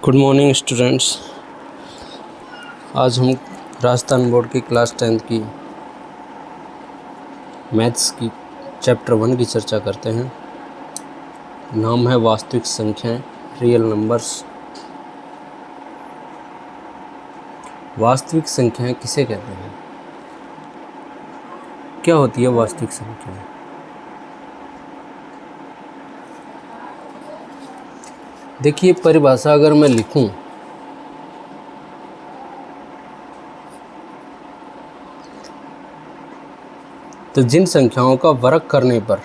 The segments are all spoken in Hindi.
Good morning students. आज हम राजस्थान बोर्ड की क्लास 10th की मैथ्स की चैप्टर 1 की चर्चा करते हैं। नाम है वास्तविक संख्याएं, रियल नंबर्स। वास्तविक संख्याएं किसे कहते हैं? क्या होती है वास्तविक संख्याएं? देखिए, परिभाषा अगर मैं लिखूं तो जिन संख्याओं का वर्ग करने पर,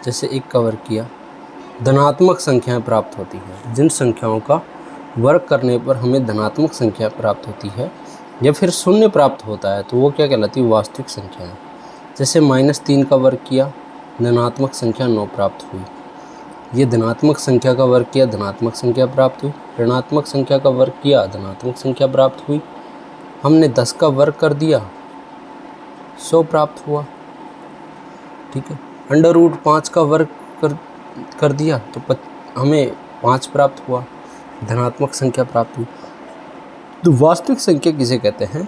जैसे 1 का वर्ग किया, धनात्मक संख्याएं प्राप्त होती है। जिन संख्याओं का वर्ग करने पर हमें धनात्मक संख्या प्राप्त होती है या फिर शून्य प्राप्त होता है तो वो क्या कहलाती है? वास्तविक संख्याएं। जैसे -3 का वर्ग किया, धनात्मक संख्या 9 प्राप्त हुई। ये धनात्मक संख्या का वर्ग किया, धनात्मक संख्या प्राप्त हुई। ऋणात्मक संख्या का वर्ग किया, धनात्मक संख्या प्राप्त हुई। हमने 10 का वर्ग कर दिया, 100 प्राप्त हुआ। ठीक है। √5 का वर्ग कर दिया तो हमें 5 प्राप्त हुआ, धनात्मक संख्या प्राप्त हुई। तो वास्तविक संख्या किसे कहते हैं?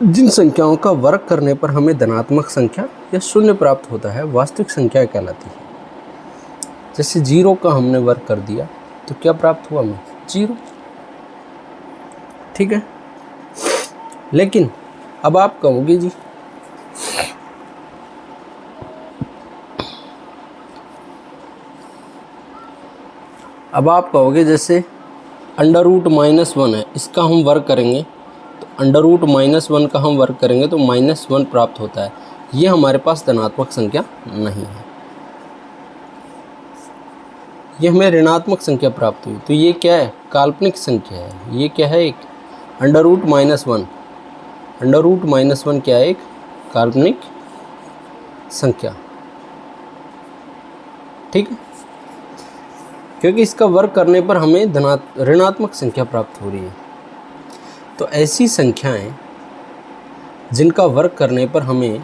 जिन संख्याओं का वर्ग करने पर हमें धनात्मक संख्या या शून्य प्राप्त होता है, वास्तविक संख्या कहलाती है। जैसे 0 का हमने वर्ग कर दिया तो क्या प्राप्त हुआ? हमें 0। ठीक है। लेकिन अब आप कहोगे जी जैसे √-1 है, इसका हम वर्ग करेंगे तो √-1 का हम वर्ग करेंगे तो -1 प्राप्त होता है। ये हमारे पास धनात्मक संख्या नहीं है, ये हमें ऋणात्मक संख्या प्राप्त हुई। तो ये क्या है? काल्पनिक संख्या है। ये क्या है? एक √-1। √-1 क्या है? एक काल्पनिक संख्या। ठीक है। क्योंकि इसका वर्ग करने पर हमें ऋणात्मक संख्या प्राप्त हो रही है। तो ऐसी संख्याएं जिनका वर्ग करने पर हमें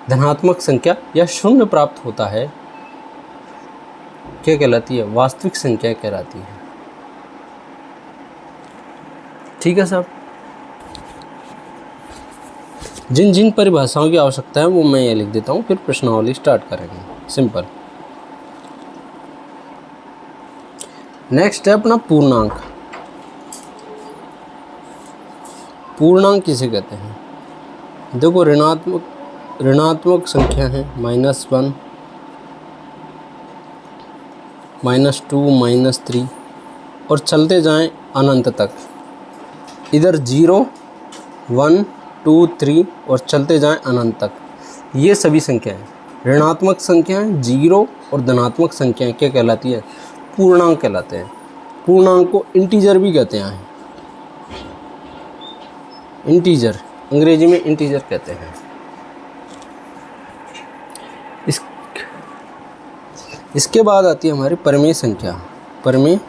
धनात्मक संख्या या शून्य प्राप्त होता है, क्या कहलाती है? वास्तविक संख्या कहलाती है। ठीक है साहब। जिन जिन परिभाषाओं की आवश्यकता है वो मैं ये लिख देता हूँ, फिर प्रश्नावली स्टार्ट करेंगे। सिंपल। नेक्स्ट है अपना पूर्णांक। पूर्णांक किसे कहते हैं? देखो, ऋणात्मक संख्या है -1, -2, -3 और चलते जाएं अनंत तक। इधर 0, 1, 2, 3 और चलते जाएं अनंत तक। ये सभी संख्याएं ऋणात्मक संख्याएं, 0 और धनात्मक संख्याएं क्या कहलाती है? पूर्णांक कहलाते हैं। पूर्णांक को इंटीजर भी कहते हैं। इंटीजर, अंग्रेजी में इंटीजर कहते हैं। इसके बाद आती है हमारी परिमेय संख्या। परिमेय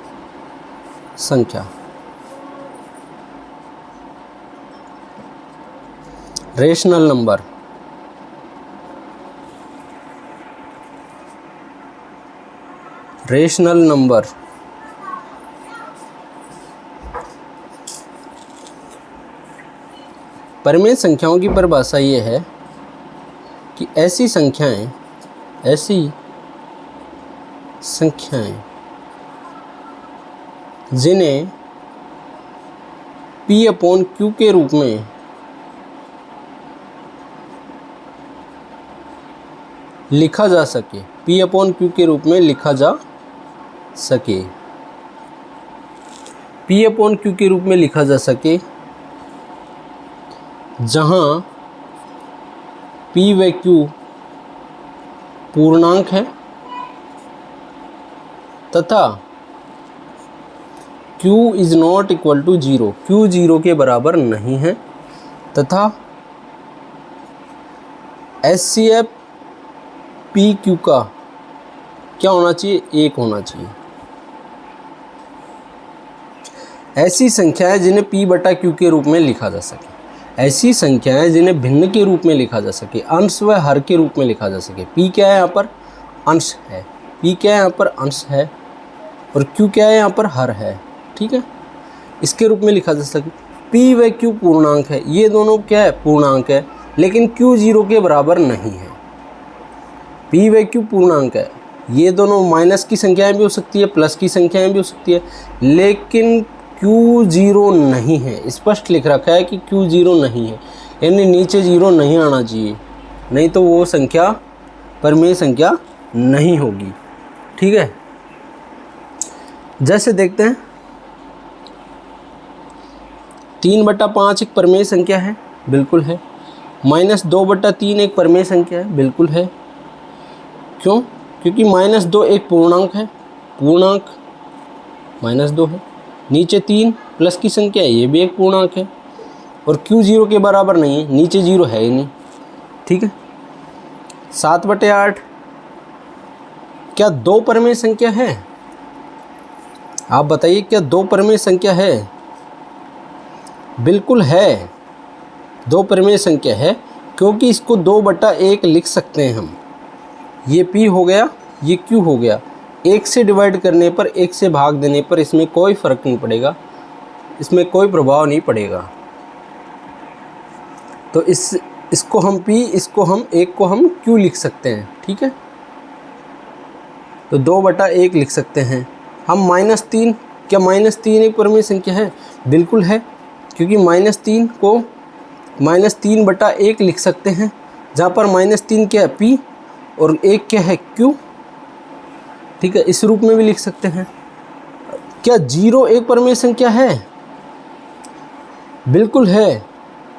संख्या रेशनल नंबर। रेशनल नंबर परिमेय संख्याओं की परिभाषा ये है कि ऐसी संख्याएं जिन्हें P/Q के रूप में लिखा जा सके, P/Q के रूप में लिखा जा सके, P/Q के रूप में लिखा जा सके, जहां P व Q पूर्णांक है तथा Q is not equal to 0, Q 0 के बराबर नहीं है, तथा HCF PQ का क्या होना चाहिए? 1 होना चाहिए। ऐसी संख्याएं जिन्हें P/Q के रूप में लिखा जा सके, ऐसी संख्याएं जिन्हें भिन्न के रूप में लिखा जा सके, अंश व हर के रूप में लिखा जा सके। P क्या है? यहाँ पर अंश है, P क्या है यहाँ पर, अंश है, और Q क्या है यहाँ पर, हर है। ठीक है, इसके रूप में लिखा जा सकता है। P व Q पूर्णांक है, ये दोनों क्या है, पूर्णांक है, लेकिन Q 0 के बराबर नहीं है। P व Q पूर्णांक है, ये दोनों माइनस की संख्याएं भी हो सकती है, प्लस की संख्याएं भी हो सकती है, लेकिन Q 0 नहीं है। स्पष्ट लिख रखा है कि Q 0 नहीं है, यानी नीचे 0 नहीं आना चाहिए, नहीं तो वो संख्या परिमेय संख्या नहीं होगी। ठीक है, जैसे देखते हैं 3/5 एक परिमेय संख्या है, बिल्कुल है। -2/3 एक परिमेय संख्या है, बिल्कुल है। क्यों? क्योंकि -2 एक पूर्णांक है, पूर्णांक -2 है। नीचे 3 प्लस की संख्या है, ये भी एक पूर्णांक है, और Q 0 के बराबर नहीं है, नीचे 0 है ही नहीं। ठीक है, 7/8 क्या 2 परिमेय संख्या है? आप बताइए, क्या 2 परिमेय संख्या है? बिल्कुल है, 2 परिमेय संख्या है, क्योंकि इसको 2/1 लिख सकते हैं हम। ये P हो गया, ये Q हो गया। 1 से डिवाइड करने पर, 1 से भाग देने पर इसमें कोई फ़र्क नहीं पड़ेगा, इसमें कोई प्रभाव नहीं पड़ेगा। तो इसको हम P, इसको हम 1 को हम Q लिख सकते हैं। ठीक है, तो 2/1 लिख सकते हैं हम। -3, क्या -3 एक परिमेय संख्या है? बिल्कुल है, क्योंकि -3 को -3/1 लिख सकते हैं, जहाँ पर -3 क्या है, P, और 1 क्या है, Q। ठीक है, इस रूप में भी लिख सकते हैं। क्या 0 एक परिमेय संख्या है? बिल्कुल है,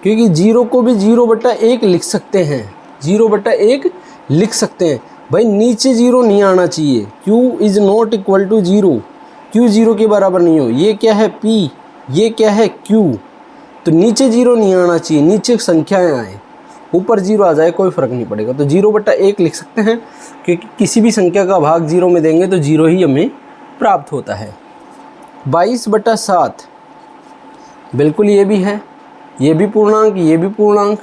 क्योंकि 0 को भी 0/1 लिख सकते हैं, 0/1 लिख सकते हैं। भाई नीचे 0 नहीं आना चाहिए, Q is not equal to 0, Q 0 के बराबर नहीं हो। ये क्या है, P, ये क्या है, Q। तो नीचे 0 नहीं आना चाहिए, नीचे संख्याएं आए, ऊपर 0 आ जाए कोई फ़र्क नहीं पड़ेगा। तो 0/1 लिख सकते हैं, क्योंकि किसी भी संख्या का भाग 0 में देंगे तो 0 ही हमें प्राप्त होता है। 22/7 बिल्कुल ये भी है, ये भी पूर्णांक, ये भी पूर्णांक।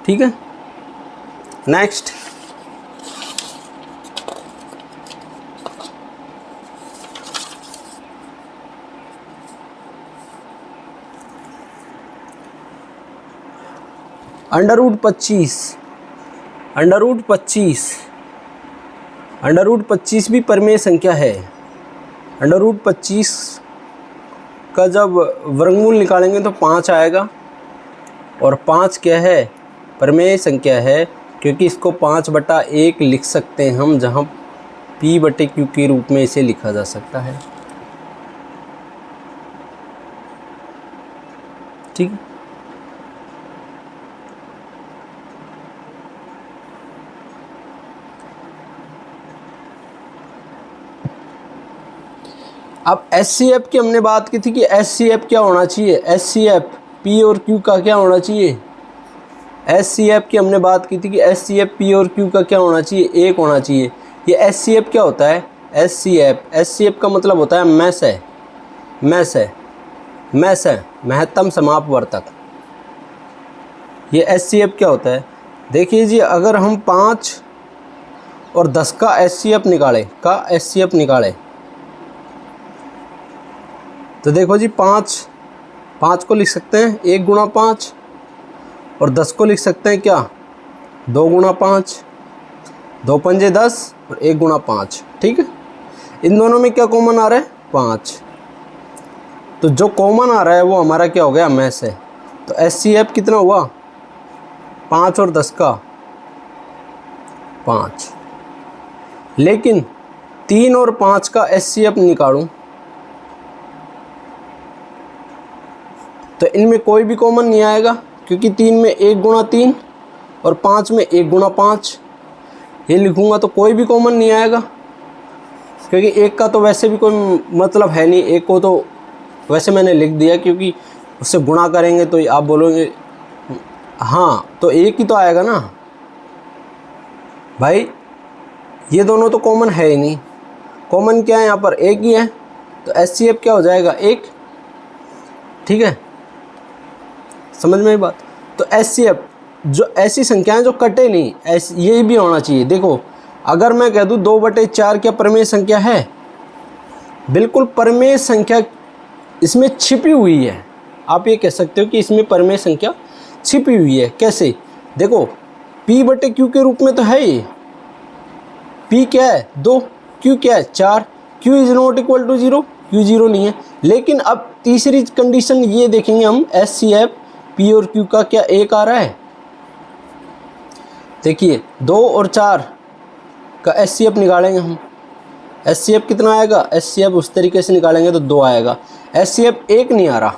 ठीक है, नेक्स्ट √25, √25 भी परिमेय संख्या है। √25 का जब वर्गमूल निकालेंगे तो 5 आएगा, और 5 क्या है, परिमेय संख्या है, क्योंकि इसको 5/1 लिख सकते हैं हम, जहाँ P/Q के रूप में इसे लिखा जा सकता है। ठीक है, अब SCF की हमने बात की थी कि SCF क्या होना चाहिए, SCF P और Q का क्या होना चाहिए। SCF की हमने बात की थी कि SCF P और Q का क्या होना चाहिए, 1 होना चाहिए। ये SCF क्या होता है, SCF का मतलब होता है मैस है, महत्तम समापवर्तक। ये SCF क्या होता है, देखिए जी, अगर हम 5 और 10 का SCF निकाले, तो देखो जी, 5 को लिख सकते हैं 1 × 5, और 10 को लिख सकते हैं क्या, 2 × 5, 2 पंजे 10 और 1 × 5। ठीक है, इन दोनों में क्या कॉमन आ रहा है, 5। तो जो कॉमन आ रहा है वो हमारा क्या हो गया, मैस है। तो SCF कितना हुआ, 5 और 10 का 5। लेकिन 3 और 5 का SCF निकालूं तो इनमें कोई भी कॉमन नहीं आएगा, क्योंकि 3 में 1 × 3 और 5 में 1 × 5। ये लिखूंगा तो कोई भी कॉमन नहीं आएगा, क्योंकि 1 का तो वैसे भी कोई मतलब है नहीं, 1 को तो वैसे मैंने लिख दिया, क्योंकि उससे गुणा करेंगे तो आप बोलोगे हाँ, तो 1 ही तो आएगा ना भाई। ये दोनों तो कॉमन है ही नहीं, कॉमन क्या है यहाँ पर, 1 ही है। तो SCF क्या हो जाएगा, 1। ठीक है, समझ में आई बात। तो SCF जो ऐसी संख्याएं जो कटे नहीं, ऐसी ये भी होना चाहिए। देखो अगर मैं कह दूँ 2/4 क्या परिमेय संख्या है? बिल्कुल परिमेय संख्या इसमें छिपी हुई है। आप ये कह सकते हो कि इसमें परिमेय संख्या छिपी हुई है। कैसे? देखो P/Q के रूप में तो है ये। P क्या है? 2, Q क्या है? 4, Q is not equal to 0, Q 0 नहीं है। लेकिन अब तीसरी कंडीशन ये देखेंगे हम, HCF P और Q का क्या 1 आ रहा है? देखिए 2 और 4 का HCF निकालेंगे हम। HCF कितना आएगा? HCF उस तरीके से निकालेंगे तो 2 आएगा। HCF 1 नहीं आ रहा,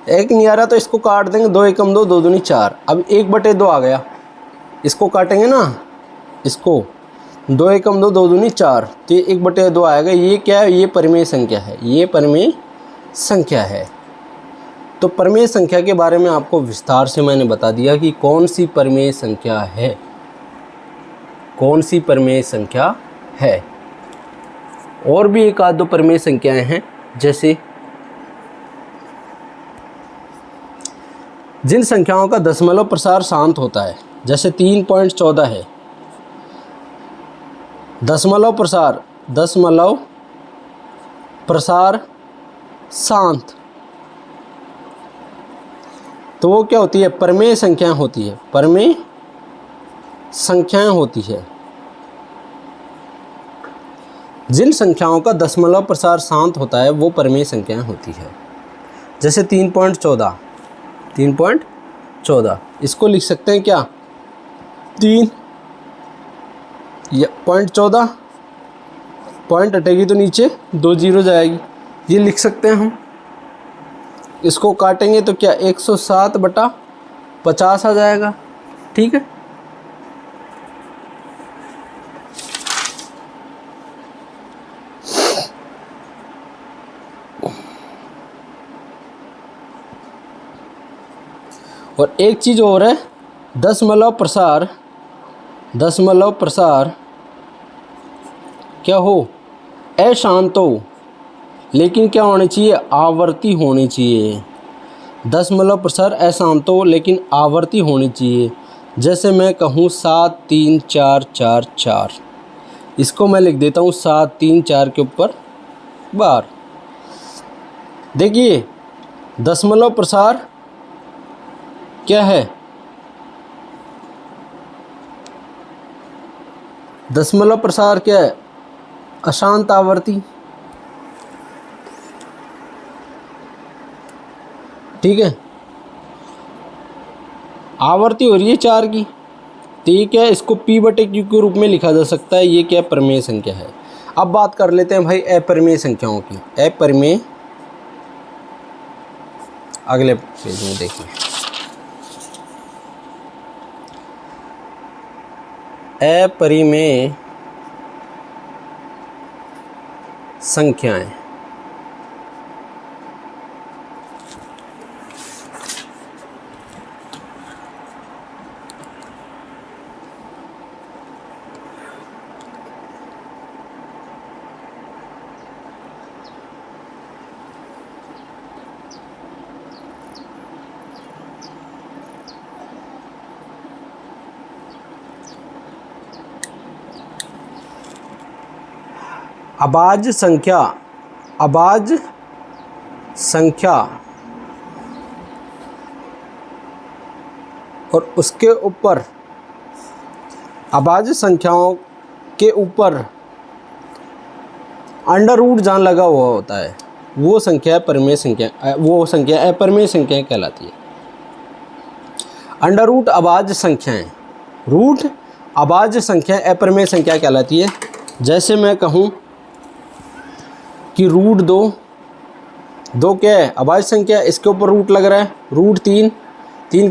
1 नहीं आ रहा तो इसको काट देंगे। 2 एकम 2, 2 दूनी 4। अब 1/2 आ गया, इसको काटेंगे ना, इसको 2 एकम 2, 2 दूनी 4, तो ये 1/2 आएगा। ये क्या है? ये परिमेय संख्या है, ये परिमेय संख्या है। तो परिमेय संख्या के बारे में आपको विस्तार से मैंने बता दिया कि कौन सी परिमेय संख्या है, कौन सी परिमेय संख्या है। और भी एक आध दो परिमेय संख्याएं हैं, जैसे जिन संख्याओं का दशमलव प्रसार शांत होता है, जैसे 3.14 है। दशमलव प्रसार शांत, तो वो क्या होती है? परिमेय संख्याएं होती है, परिमेय संख्याएं होती है। जिन संख्याओं का दशमलव प्रसार शांत होता है वो परिमेय संख्याएं होती है। जैसे 3.14, इसको लिख सकते हैं क्या? 3 या 0.14, पॉइंट हटेगी तो नीचे 2 0 जाएगी, ये लिख सकते हैं हम। इसको काटेंगे तो क्या 107/50 आ जाएगा। ठीक है, और एक चीज़ और है, दशमलव प्रसार क्या हो? अशांत हो, लेकिन क्या होनी चाहिए? आवर्ती होनी चाहिए। दशमलव प्रसार अशांत हो लेकिन आवर्ती होनी चाहिए। जैसे मैं कहूँ 7 3 4 4 4, इसको मैं लिख देता हूँ 7 3 4 के ऊपर बार। देखिए दशमलव प्रसार क्या है? दशमलव प्रसार क्या है? अशांत आवर्ती। ठीक है, आवर्ती हो रही है 4 की, तो ये क्या है? इसको P/Q के रूप में लिखा जा सकता है। ये क्या परिमेय संख्या है। अब बात कर लेते हैं भाई अपरिमेय संख्याओं की। अपरिमेय, अगले पेज में देखिए, अपरिमेय संख्याएं। अभाज्य संख्या और उसके ऊपर, अभाज्य संख्याओं के ऊपर अंडर रूट जहाँ लगा हुआ होता है वो संख्या परिमेय संख्या, वो संख्या अपरिमेय संख्याएं कहलाती है। अंडर रूट अभाज्य संख्याएं, रूट अभाज्य संख्या अपरिमेय संख्या कहलाती है। जैसे मैं कहूँ कि √2 क्या है? अभाज्य संख्या, इसके ऊपर रूट लग रहा है। √3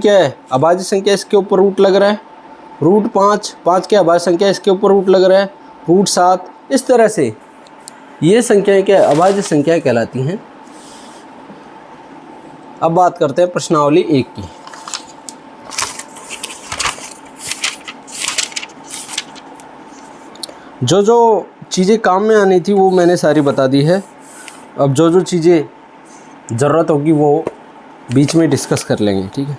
क्या है? अभाज्य संख्या, इसके ऊपर रूट लग रहा है। √5 क्या है? अभाज्य संख्या, इसके ऊपर रूट लग रहा है। √7, इस तरह से ये संख्याएं क्या है? अभाज्य संख्याएं कहलाती हैं। अब बात करते हैं प्रश्नावली 1 की। जो जो चीज़ें काम में आनी थी वो मैंने सारी बता दी है। अब जो जो चीज़ें ज़रूरत होगी वो बीच में डिस्कस कर लेंगे। ठीक है,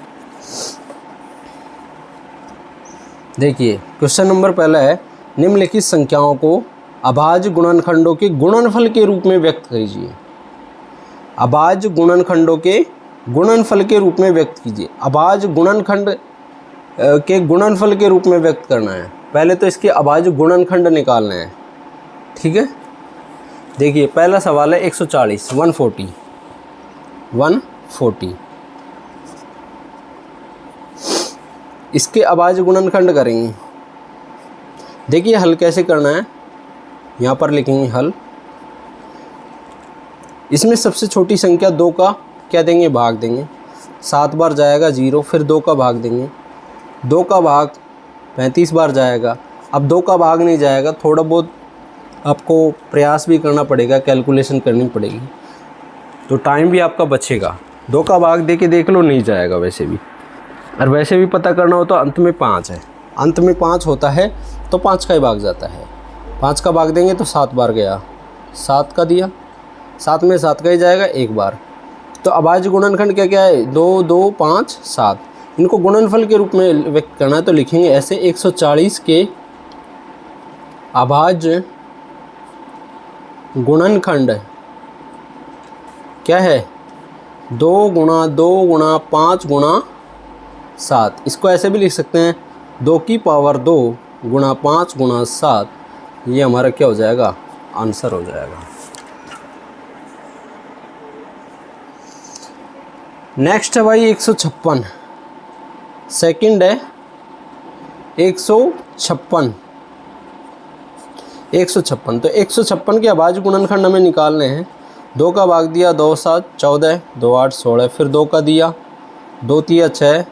देखिए क्वेश्चन नंबर पहला है, निम्नलिखित संख्याओं को अभाज्य गुणनखंडों के गुणनफल के रूप में व्यक्त कीजिए। अभाज्य गुणनखंडों के गुणनफल के रूप में व्यक्त कीजिए। अभाज्य गुणनखंड के गुणनफल के रूप में व्यक्त करना है। पहले तो इसके अभाज्य गुणनखंड निकालने हैं, ठीक है। देखिए पहला सवाल है 140 140 इसके अभाज्य गुणनखंड करेंगे। देखिए हल कैसे करना है, यहाँ पर लिखेंगे हल। इसमें सबसे छोटी संख्या 2 का क्या देंगे, भाग देंगे। 7 बार जाएगा 0, फिर 2 का भाग देंगे। 2 का भाग 35 बार जाएगा। अब 2 का भाग नहीं जाएगा, थोड़ा बहुत आपको प्रयास भी करना पड़ेगा, कैलकुलेशन करनी पड़ेगी, तो टाइम भी आपका बचेगा। 2 का भाग दे के देख लो, नहीं जाएगा वैसे भी। और वैसे भी पता करना हो तो अंत में 5 है, अंत में 5 होता है तो 5 का ही भाग जाता है। 5 का भाग देंगे तो 7 बार गया, 7 का दिया, 7 में 7 का ही जाएगा 1 बार। तो अभाज्य गुणनखंड क्या क्या है, 2 2 5 7। इनको गुणनफल के रूप में व्यक्त करना है तो लिखेंगे ऐसे 140 के अभाज्य गुणनखंड क्या है, 2 गुणा 2 गुणा 5 गुणा 7। इसको ऐसे भी लिख सकते हैं 2 की पावर 2 गुणा 5 गुणा 7। ये हमारा क्या हो जाएगा, आंसर हो जाएगा। नेक्स्ट है भाई 156, सेकंड है 156। तो 156 के अभाज्य गुणनखंड हमें निकालने हैं। 2 का भाग दिया 2 7 14, 2 8 16, फिर 2 का दिया 2 3 6,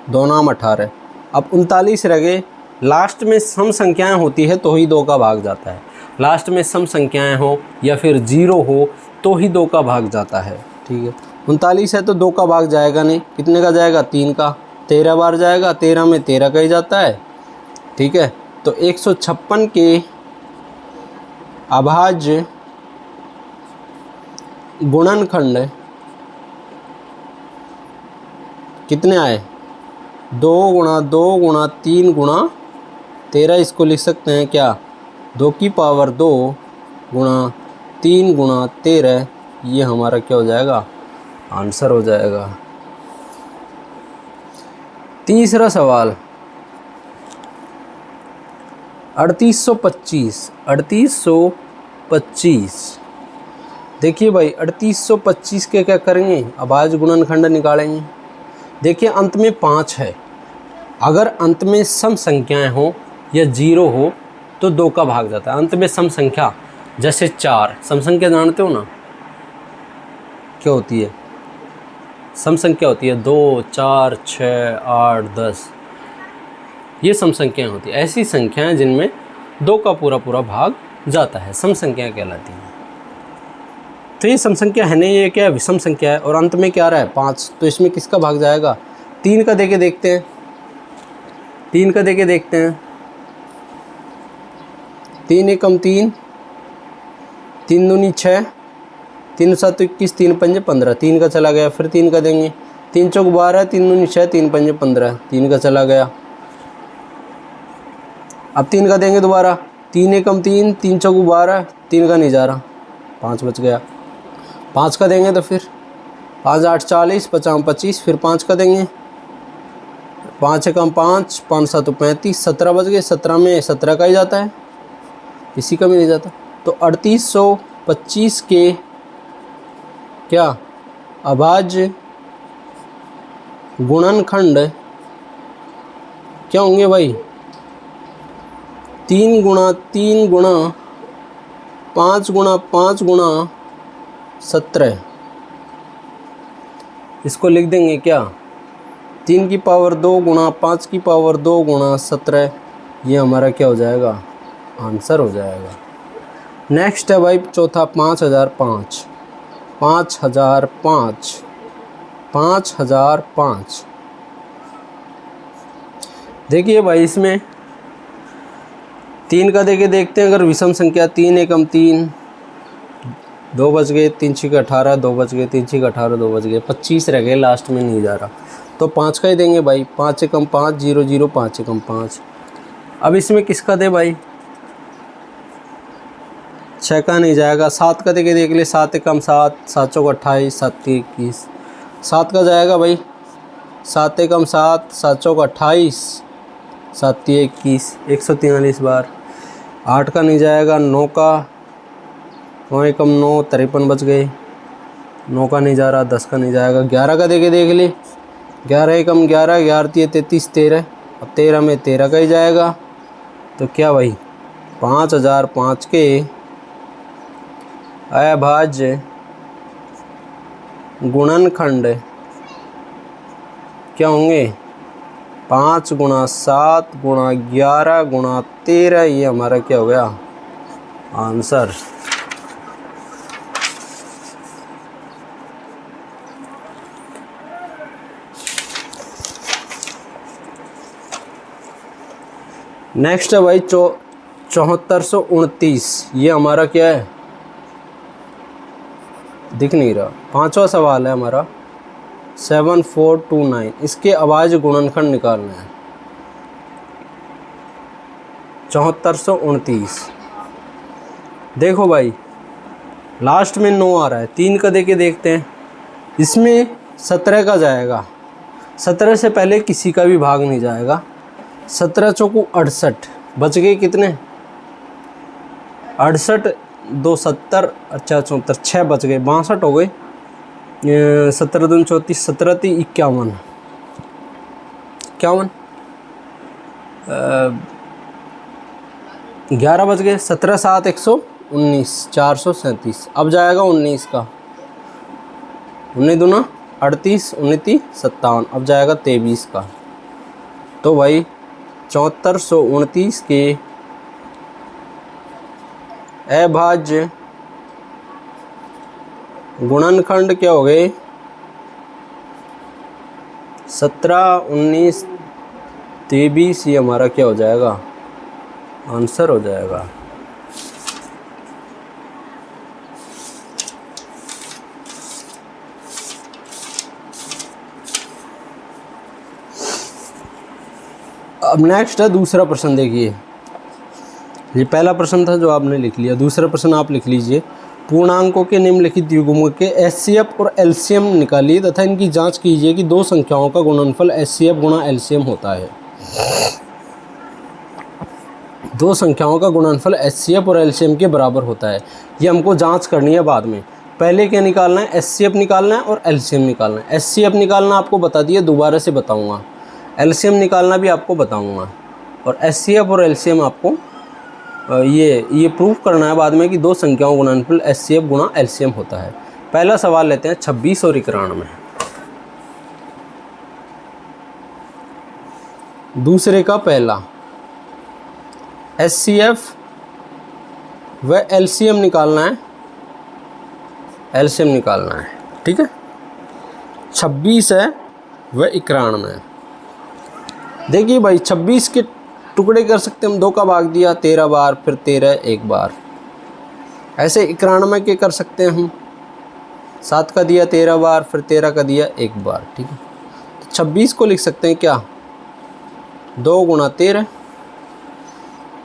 2 9 18। अब 39 रह गए। लास्ट में सम संख्याएं होती है तो ही 2 का भाग जाता है। लास्ट में सम संख्याएं हो या फिर 0 हो तो ही 2 का भाग जाता है, ठीक है। 39 है तो 2 का भाग जाएगा नहीं, कितने का जाएगा, 3 का। 13 बार जाएगा, 13 में 13 का ही जाता है, ठीक है। तो 156 के अभाज्य गुणनखंड कितने आए, 2 गुणा 2 गुणा 3 गुणा 13। इसको लिख सकते हैं क्या, 2 की पावर 2 गुणा 3 गुणा 13। ये हमारा क्या हो जाएगा, आंसर हो जाएगा। तीसरा सवाल 3825। देखिए भाई 3825 के क्या करेंगे, अभाज्य गुणनखंड निकालेंगे। देखिए अंत में 5 है, अगर अंत में सम संख्याएं हो या 0 हो तो 2 का भाग जाता है। अंत में सम संख्या जैसे 4, सम संख्या जानते हो ना क्या होती है, सम संख्या होती है 2 4 6 8 10, ये सम संख्याएं होती है। ऐसी संख्याएं जिनमें 2 का पूरा भाग जाता है, सम संख्याएं कहलाती हैं। तो ये सम संख्या है नहीं, ये क्या है, विषम संख्या है। और अंत में क्या आ रहा है, 5, तो इसमें किसका भाग जाएगा, 3 का देके देखते हैं। 3 का देके देखते हैं, 3 एकम 3, 3 दूनी 6, 3 7 21, 3 पंजे 15। 3 का चला गया, फिर 3 का देंगे, 3 चौक 12, 3 दूनी 6, 3 पंजे 15। 3 का चला गया, अब 3 का देंगे दोबारा, 3 एकम 3, 3 चौक 12, 3 का नहीं जा रहा, 5 बच गया। 5 का देंगे तो फिर 5 8 40, 50 25, फिर 5 का देंगे, 5 एकम 5, 5 7 35, 17 बच गए। 17 में 17 का ही जाता है, किसी का भी नहीं जाता। तो 3825 के क्या अभाज्य गुणनखंड क्या होंगे भाई, 3 गुणा 3 गुणा 5 गुणा 5 गुणा 17। इसको लिख देंगे क्या, 3 की पावर 2 गुणा 5 की पावर 2 गुणा 17। ये हमारा क्या हो जाएगा, आंसर हो जाएगा। नेक्स्ट है भाई चौथा 5005। 5005 देखिए भाई इसमें 3 का देके देखते हैं। अगर विषम संख्या 3 एकम 3, 2 बच गए, 3 6 18, 2 बच गए, 3 6 18, 2 बच गए, 25 रह गए, लास्ट में नहीं जा रहा, तो 5 का ही देंगे भाई। 5 एकम 5 0 0, 5 एकम 5, अब इसमें किसका दे भाई, 6 का नहीं जाएगा, 7 का दे के देख ले, 7 एकम 7, 7 चौक 28, 7 21, 7 का जाएगा भाई, 7 एकम 7, 7 चौक 28, 7 21, 143 बार। 8 का नहीं जाएगा, 9 का, 9 एकम 9, 53 बच गए, 9 का नहीं जा रहा, 10 का नहीं जाएगा, 11 का दे के देख ले, 11 एकम 11, 11 33, 13, अब 13 में 13 का ही जाएगा, तो क्या भाई 5005 के अभाज्य गुणनखंड क्या होंगे, 5 गुणा 7 गुणा 11 गुणा 13, ये हमारा क्या हो गया आंसर। नेक्स्ट है भाई 7429, ये हमारा क्या है, दिख नहीं रहा, 5वां सवाल है हमारा 7429, इसके अभाज्य गुणनखंड निकालना है। 7429, देखो भाई लास्ट में 9 आ रहा है, 3 का दे के देखते हैं, इसमें 17 का जाएगा, 17 से पहले किसी का भी भाग नहीं जाएगा, 17 चौको 68, बच गए कितने 68, 2 70, अच्छा 74, 6 बच गए, 62 हो गए, 17 दूनी 34, 17 × 51, 11 बच गए, 17 7 119, 437, अब जाएगा 19 का, 19 दूना 38, 19 57, अब जाएगा 23 का, तो भाई 7429 के अभाज्य गुणनखंड क्या हो गए, 17 19 23, ये हमारा क्या हो जाएगा आंसर हो जाएगा। अब नेक्स्ट है दूसरा प्रश्न, देखिए ये पहला प्रश्न था जो आपने लिख लिया, दूसरा प्रश्न आप लिख लीजिए, पूर्णांकों के निम्नलिखित युग्मों के एचसीएफ और एलसीएम निकालिए तथा इनकी जांच कीजिए कि दो संख्याओं का गुणनफल एचसीएफ गुणा एलसीएम होता है। दो संख्याओं का गुणनफल एचसीएफ और एलसीएम के बराबर होता है, ये हमको जांच करनी है बाद में। पहले क्या निकालना है, एचसीएफ निकालना है और एलसीएम निकालना है। एचसीएफ निकालना आपको बता दिया, दोबारा से बताऊंगा। एलसीएम निकालना भी आपको बताऊंगा, और एचसीएफ और एलसीएम आपको ये प्रूफ करना है बाद में कि दो संख्याओं का गुणनफल एचसीएफ गुणा एलसीएम होता है। पहला सवाल लेते हैं 26 और 91। दूसरे का पहला एचसीएफ व एलसीएम निकालना है, एलसीएम निकालना है, ठीक है। 26 है व 91 है। देखिए भाई 26 के टुकड़े कर सकते हम, 2 का भाग दिया 13 बार, फिर 13 एक बार। ऐसे 91 के कर सकते हैं हम, 7 का दिया 13 बार, फिर 13 का दिया एक बार, ठीक है। तो 26 को लिख सकते हैं क्या, 2 गुणा 13,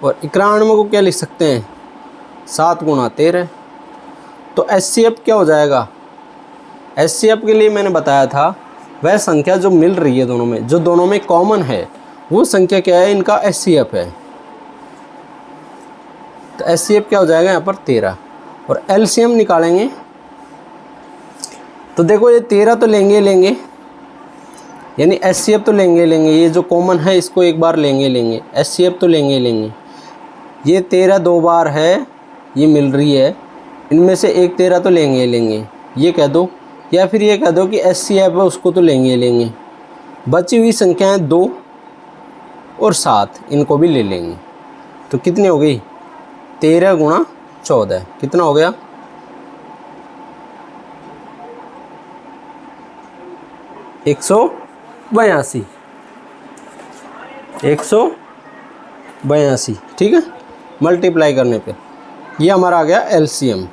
और 91 को क्या लिख सकते हैं, 7 गुणा 13। तो एचसीएफ क्या हो जाएगा, एचसीएफ के लिए मैंने बताया था वह संख्या जो मिल रही है दोनों में, जो दोनों में कॉमन है, वो संख्या क्या है, इनका एचसीएफ है। तो एचसीएफ क्या हो जाएगा यहाँ पर 13, और एलसीएम निकालेंगे तो देखो ये 13 तो लेंगे, यानी एचसीएफ तो लेंगे, ये जो कॉमन है इसको एक बार लेंगे, एचसीएफ तो लेंगे। ये 13 2 बार है, ये मिल रही है, इनमें से एक 13 तो लेंगे, ये कह दो, या फिर ये कह दो कि एचसीएफ है उसको तो लेंगे। बची हुई संख्याएं 2 और 7, इनको भी ले लेंगे। तो कितनी हो गई, 13 गुणा 14, कितना हो गया, 182, 182, ठीक है। मल्टीप्लाई करने पे ये हमारा आ गया एलसीएम,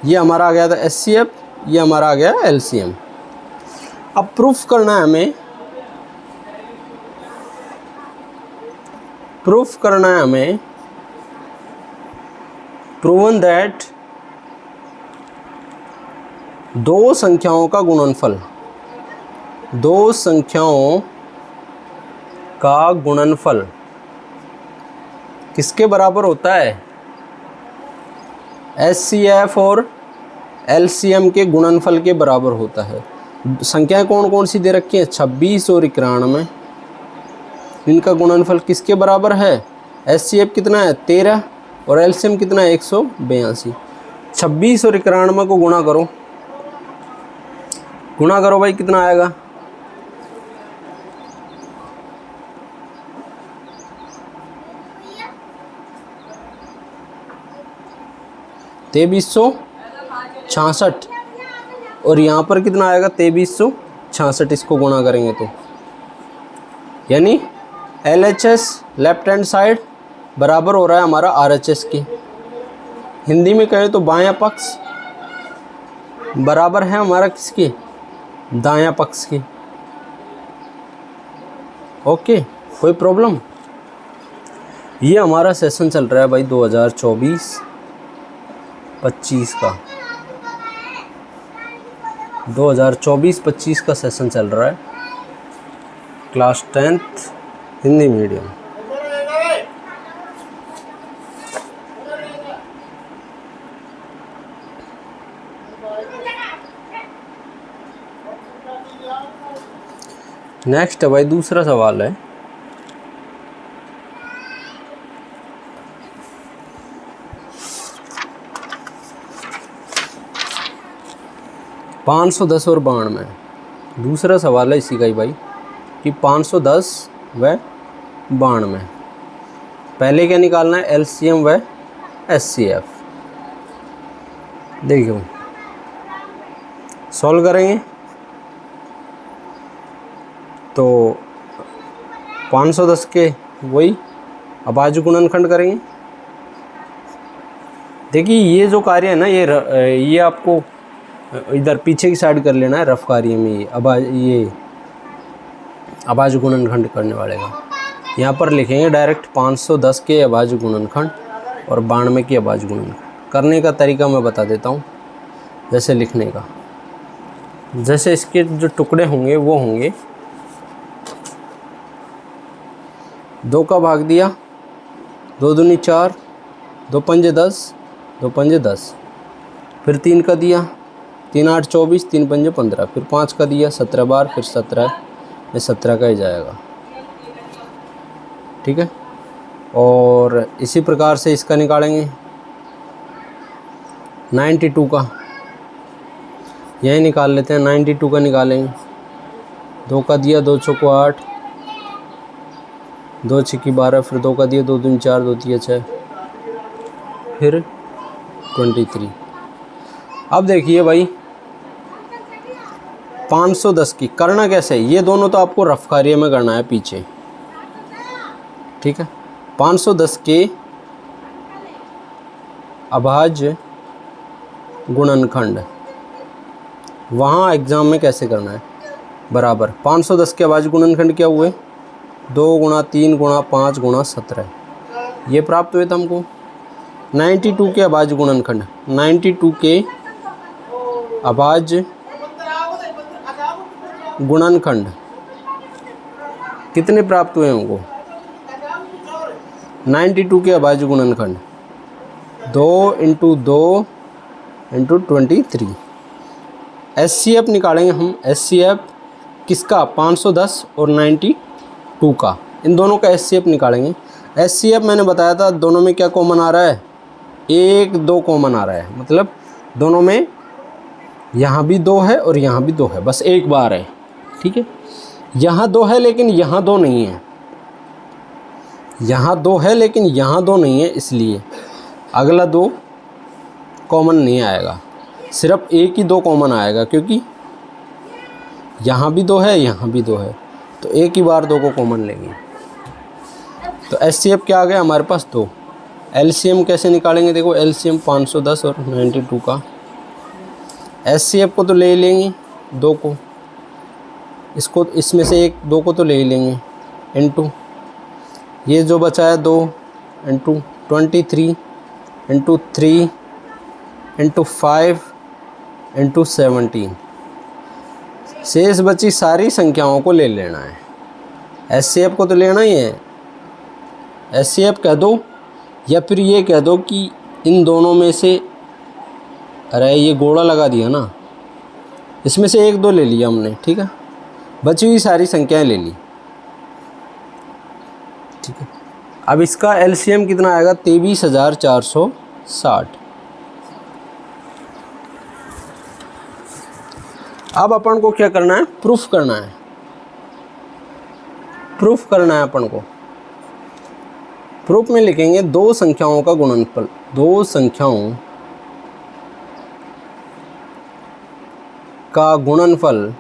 ये हमारा आ गया था एचसीएफ, ये हमारा आ गया एलसीएम। अब प्रूफ करना है हमें प्रूफ करना है हमें, प्रूवन दैट दो संख्याओं का गुणनफल, दो संख्याओं का गुणनफल किसके बराबर होता है? HCF और LCM के गुणनफल के बराबर होता है। संख्याएं कौन कौन सी दे रखी हैं? 26 और 91। इनका गुणनफल किसके बराबर है? HCF कितना है? 13 और LCM कितना है? 182। 26 और 91 को गुणा करो, गुणा करो भाई, कितना आएगा? तेईस 66 और यहाँ पर कितना आएगा? 2366। इसको गुणा करेंगे तो यानी LHS लेफ्ट हैंड साइड बराबर हो रहा है हमारा RHS के। हिंदी में कहें तो बायां पक्ष बराबर है हमारा किसके? दायां पक्ष के। ओके, कोई प्रॉब्लम? ये हमारा सेशन चल रहा है भाई 2024-25 का, 2024-25 का सेशन चल रहा है, class 10th Hindi medium. Next है भाई दूसरा सवाल है, $510 और 92। दूसरा सवाल है इसी का ही भाई कि 510 व 92। पहले क्या निकालना है? LCM व HCF। देखिए सॉल्व करेंगे तो 510 के वही अभाज्य गुणनखंड करेंगे। देखिए ये जो कार्य है ना, ये आपको इधर पीछे की साइड कर लेना है रफ कार्य में। ये अभाज्य गुणनखंड करने वाले का यहाँ पर लिखेंगे डायरेक्ट 510 के अभाज्य गुणनखंड और 92 के अभाज्य गुणनखंड। करने का तरीका मैं बता देता हूँ, जैसे लिखने का, जैसे इसके जो टुकड़े होंगे वो होंगे 2 का भाग दिया, 2 दूनी 4, 2 पंजे 10, 2 पंजे 10, फिर 3 का दिया, 3 8 24, 3 पंजे 15, फिर 5 का दिया 17 बार, फिर 17, ये 17 का ही जाएगा। ठीक है, और इसी प्रकार से इसका निकालेंगे 92 का, यही निकाल लेते हैं। 92 का निकालेंगे, 2 का दिया, 2 चौको 8, 2 छिक्की 12, फिर 2 का दिया, 2 दूनी 4, 2 तिया 6, फिर 23। अब देखिए भाई 510 की करना कैसे है? ये दोनों तो आपको रफ कार्य में करना है पीछे। ठीक है, 510 के अभाज्य गुणनखंड वहाँ एग्ज़ाम में कैसे करना है? बराबर 510 के अभाज्य गुणनखंड क्या हुए? 2 गुणा 3 गुणा 5 गुणा 17, ये प्राप्त हुए थे हमको। 92 के अभाज्य गुणनखंड, 92 के अभाज्य गुणनखंड कितने प्राप्त हुए हमको? 92 के अभाज्य गुणनखंड 2 × 2 × 23। HCF निकालेंगे हम। HCF किसका? 510 और 92 का, इन दोनों का HCF निकालेंगे। HCF मैंने बताया था दोनों में क्या कॉमन आ रहा है? 1 2 कॉमन आ रहा है, मतलब दोनों में यहाँ भी 2 है और यहाँ भी 2 है, बस एक बार है। ठीक है, यहाँ 2 है लेकिन यहाँ 2 नहीं है, यहाँ 2 है लेकिन यहाँ 2 नहीं है, इसलिए अगला 2 कॉमन नहीं आएगा, सिर्फ एक ही 2 कॉमन आएगा, क्योंकि यहाँ भी 2 है यहाँ भी 2 है, तो एक ही बार 2 को कॉमन लेंगे। तो HCF क्या आ गया हमारे पास? 2। LCM कैसे निकालेंगे? देखो LCM 510 और 92 का, HCF को तो ले लेंगे 2 को, इसको इसमें से 2 को तो ले ही लेंगे, इनटू ये जो बचा है 2 इंटू 23 इंटू 3 इंटू 5 इंटू 17। शेष बची सारी संख्याओं को ले लेना है। एचसीएफ को तो लेना ही है। एचसीएफ कह दो या फिर ये कह दो कि इन दोनों में से, अरे ये गोला लगा दिया ना, इसमें से 1 2 ले लिया हमने, ठीक है। बची हुई सारी संख्याएं ले ली, ठीक है। अब इसका एलसीएम कितना आएगा? 23,460। अब अपन को क्या करना है? प्रूफ करना है। प्रूफ करना है अपन को। प्रूफ में लिखेंगे 2 संख्याओं का गुणनफल। 2 संख्याओं का गुणनफल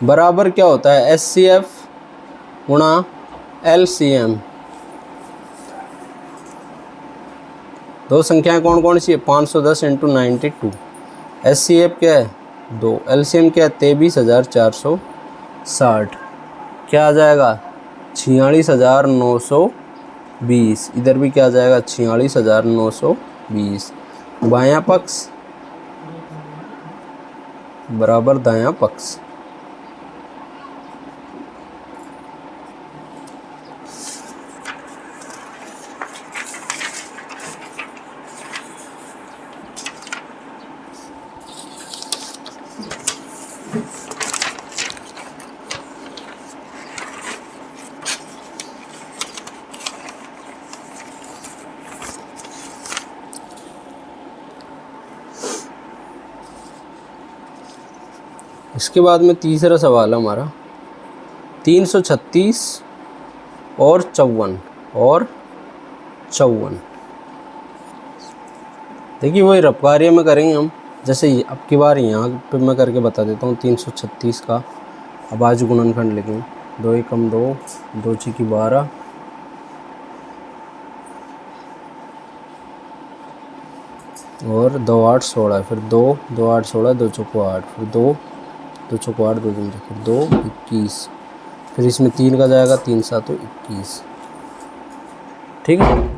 बराबर क्या होता है? एचसीएफ गुणा एलसीएम। 2 संख्याएं कौन कौन सी है? 510 इंटू 92। एचसीएफ क्या है? 2। एलसीएम क्या है? 23,460। क्या आ जाएगा? 46,920। इधर भी क्या आ जाएगा? 46,920। बायां पक्ष बराबर दायां पक्ष। इसके बाद में तीसरा सवाल हमारा 336 और 54। देखिए वही रफ कार्य में करेंगे हम। जैसे अब की बार यहाँ पे मैं करके बता देता हूँ। 336 का अब आज गुणनखंड लिखेंगे। 2 एकम 2, 2 चौकी 12, और 2 8 16, फिर 2 2 8 16, 2 चौको 8, फिर 2 2 चौको 8, 2 दूनी 4, फिर 2 21, फिर इसमें 3 का जाएगा, 3 7 21, ठीक है।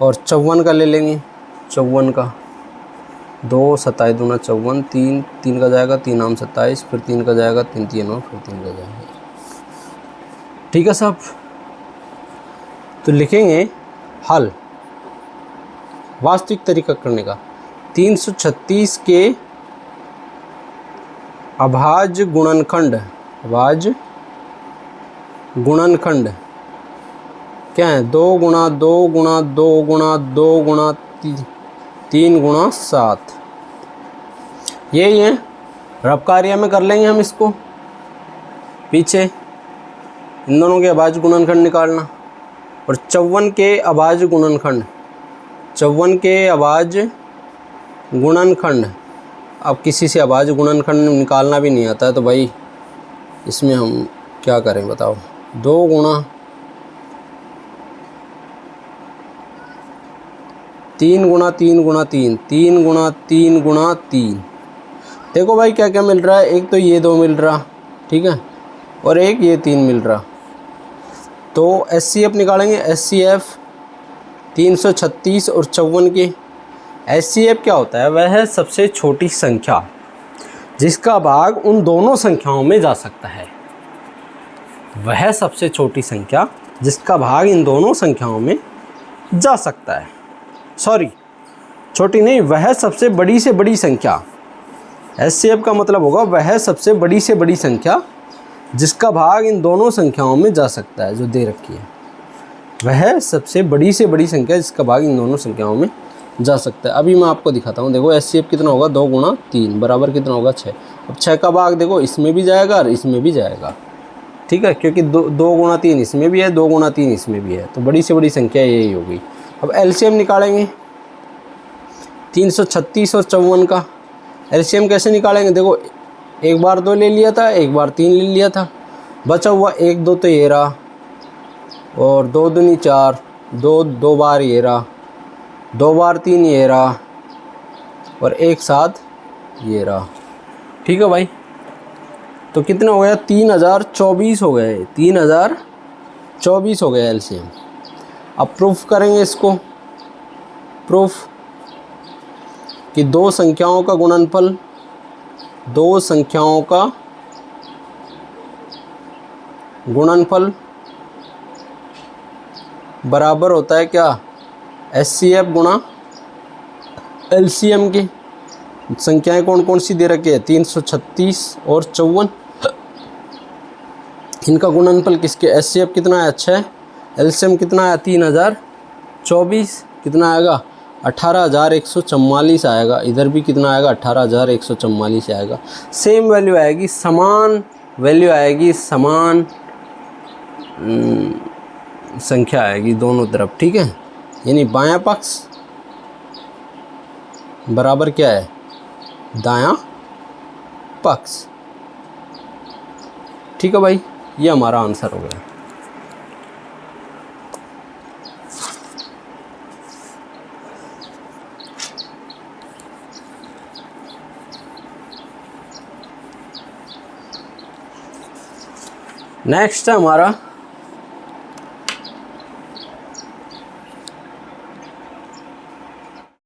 और 54 का ले लेंगे। 54 का 2 27 दूना 54, 3 3 का जाएगा, 3 आम 27, फिर 3 का जाएगा, 3 3 और फिर 3 का जाएगा, ठीक है साहब। तो लिखेंगे हल, वास्तविक तरीका करने का। 336 के अभाज्य गुणनखंड, अभाज्य गुणनखंड क्या है? 2 गुणा 2 गुणा 2 गुणा 2 गुणा 3 गुणा 7। यही है। रफ कार्य में कर लेंगे हम इसको। पीछे इन दोनों के अभाज्य गुणनखंड निकालना। और 54 के अभाज्य गुणनखंड, 54 के अभाज्य गुणनखंड। अब किसी से अभाज्य गुणनखंड निकालना भी नहीं आता है तो भाई इसमें हम क्या करें बताओ? 2 गुणा 3 गुणा 3 गुणा 3, 3 गुणा 3 गुणा 3। देखो भाई क्या क्या मिल रहा है? एक तो ये 2 मिल रहा, ठीक है, और एक ये 3 मिल रहा। तो एचसीएफ निकालेंगे। एचसीएफ 336 और 54 के। एचसीएफ क्या होता है? वह है सबसे छोटी संख्या जिसका भाग उन दोनों संख्याओं में जा सकता है। वह सबसे छोटी संख्या जिसका भाग इन दोनों संख्याओं में जा सकता है। सॉरी, छोटी नहीं, वह सबसे बड़ी से बड़ी संख्या। एचसीएफ का मतलब होगा वह सबसे बड़ी से बड़ी संख्या जिसका भाग इन दोनों संख्याओं में जा सकता है, जो दे रखी है। वह सबसे बड़ी से बड़ी संख्या जिसका भाग इन दोनों संख्याओं में जा सकता है। अभी मैं आपको दिखाता हूँ। देखो एचसीएफ कितना होगा? 2 गुणा 3 बराबर कितना होगा? 6। अब 6 का भाग देखो इसमें भी जाएगा और इसमें भी जाएगा, ठीक है, क्योंकि 2 गुणा 3 इसमें भी है, 2 गुणा 3 इसमें भी है, तो बड़ी से बड़ी संख्या यही होगी। अब एलसीएम निकालेंगे। 336 और 54 का एलसीएम कैसे निकालेंगे? देखो एक बार 2 ले लिया था, एक बार 3 ले लिया था, बचा हुआ 1 2 तो ये रहा, और 2 दूनी 4, 2 बार ये रहा, 2 बार 3 ये रहा, और एक साथ ये रहा, ठीक है भाई। तो कितने हो गया, 3024 हो गए, 3024 हो गया एलसीएम। अब प्रूफ करेंगे इसको, प्रूफ कि दो संख्याओं का गुणनफल, दो संख्याओं का गुणनफल बराबर होता है क्या, एचसीएफ गुणा एलसीएम के। संख्याएं कौन कौन सी दे रखी है, 336 और 54, इनका गुणनफल किसके, एचसीएफ कितना है 6, एलसीएम कितना है 3024, कितना आएगा 18,144 आएगा। इधर भी कितना आएगा 18,144 आएगा। सेम वैल्यू आएगी, समान वैल्यू आएगी, समान संख्या आएगी दोनों तरफ, ठीक है। यानी बायां पक्ष बराबर क्या है, दायां पक्ष, ठीक है भाई। ये हमारा आंसर हो गया। नेक्स्ट है हमारा